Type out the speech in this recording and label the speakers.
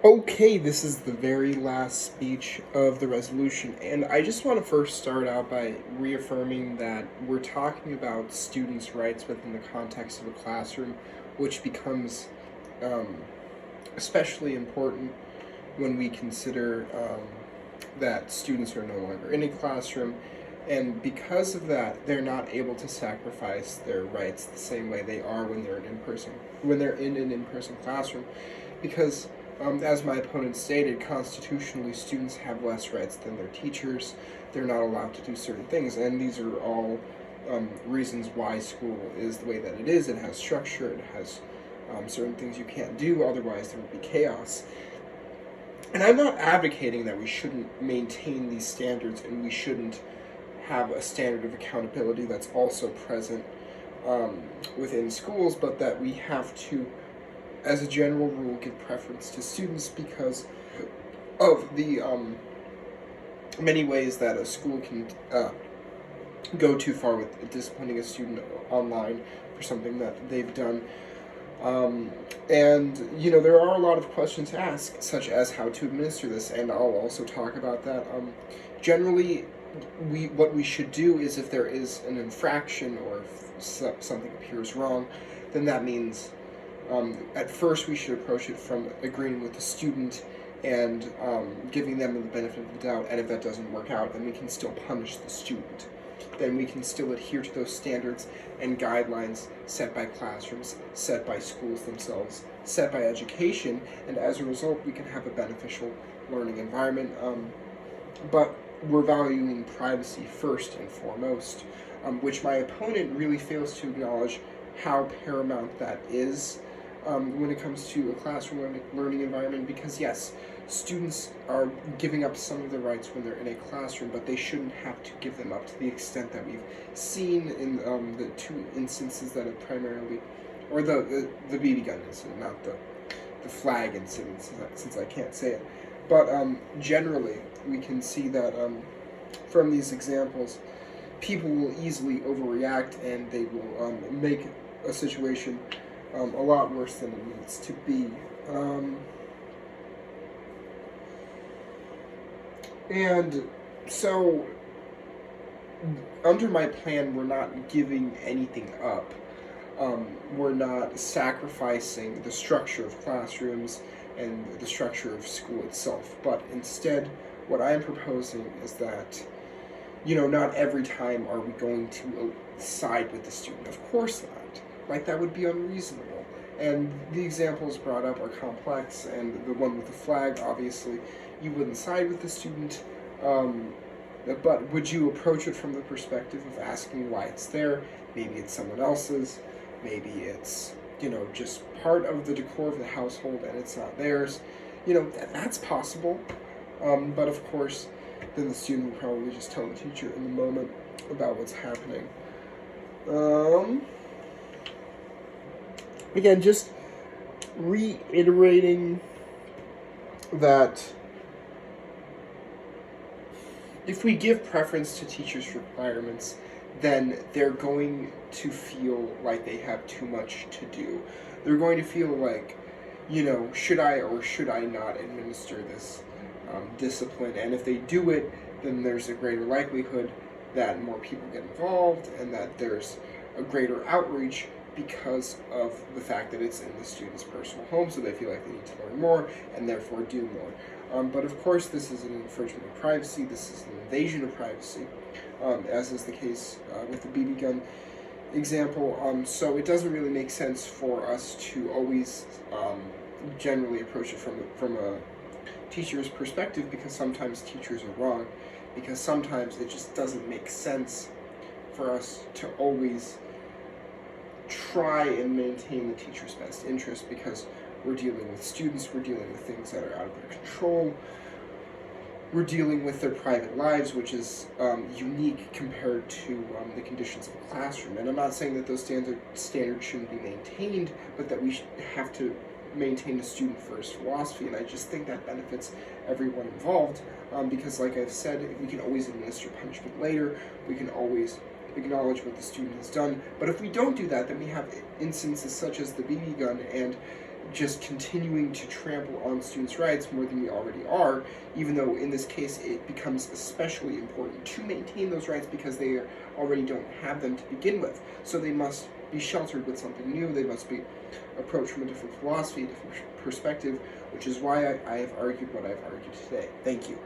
Speaker 1: Okay, this is the very last speech of the resolution, and I just want to first start out by reaffirming that we're talking about students' rights within the context of a classroom, which becomes um, especially important when we consider that students are no longer in a classroom, and because of that, they're not able to sacrifice their rights the same way they are when they're in an in-person classroom, because as my opponent stated, constitutionally, students have less rights than their teachers. They're not allowed to do certain things, and these are all reasons why school is the way that it is. It has structure, it has certain things you can't do, otherwise there would be chaos. And I'm not advocating that we shouldn't maintain these standards and we shouldn't have a standard of accountability that's also present within schools, but that we have to, as a general rule, give preference to students because of the many ways that a school can go too far with disciplining a student online for something that they've done. And there are a lot of questions to ask, such as how to administer this, and I'll also talk about that. Generally, what we should do is, if there is an infraction or if something appears wrong, then that means at first we should approach it from agreeing with the student and giving them the benefit of the doubt, and if that doesn't work out, then we can still punish the student. Then we can still adhere to those standards and guidelines set by classrooms, set by schools themselves, set by education, and as a result we can have a beneficial learning environment. But we're valuing privacy first and foremost, which my opponent really fails to acknowledge how paramount that is when it comes to a classroom learning environment, because yes, students are giving up some of their rights when they're in a classroom, but they shouldn't have to give them up to the extent that we've seen in the two instances that have primarily, or the BB gun incident, not the flag incident, since I can't say it. But generally, we can see that from these examples, people will easily overreact and they will make a situation a lot worse than it needs to be. And so, under my plan, we're not giving anything up. We're not sacrificing the structure of classrooms and the structure of school itself, but instead, what I'm proposing is that, not every time are we going to side with the student. Of course not. Like, that would be unreasonable. And the examples brought up are complex, and the one with the flag, obviously, you wouldn't side with the student, but would you approach it from the perspective of asking why it's there? Maybe it's someone else's, maybe it's, just part of the decor of the household and it's not theirs. That's possible, but of course, then the student will probably just tell the teacher in the moment about what's happening. Again, just reiterating that if we give preference to teachers' requirements, then they're going to feel like they have too much to do. They're going to feel like, should I or should I not administer this discipline? And if they do it, then there's a greater likelihood that more people get involved and that there's a greater outreach because of the fact that it's in the student's personal home, so they feel like they need to learn more and therefore do more. But of course, this is an infringement of privacy, this is an invasion of privacy, as is the case with the BB gun example. So it doesn't really make sense for us to always generally approach it from a teacher's perspective, because sometimes teachers are wrong, because sometimes it just doesn't make sense for us to always try and maintain the teacher's best interest, because we're dealing with students, we're dealing with things that are out of their control, we're dealing with their private lives, which is unique compared to the conditions of a classroom. And I'm not saying that those standards shouldn't be maintained, but that we have to maintain a student-first philosophy, and I just think that benefits everyone involved, because like I've said, we can always administer punishment later, we can always acknowledge what the student has done, but if we don't do that, then we have instances such as the BB gun, and just continuing to trample on students' rights more than we already are, even though in this case it becomes especially important to maintain those rights because they already don't have them to begin with. So they must be sheltered with something new, they must be approached from a different philosophy, a different perspective, which is why I have argued what I've argued today. Thank you.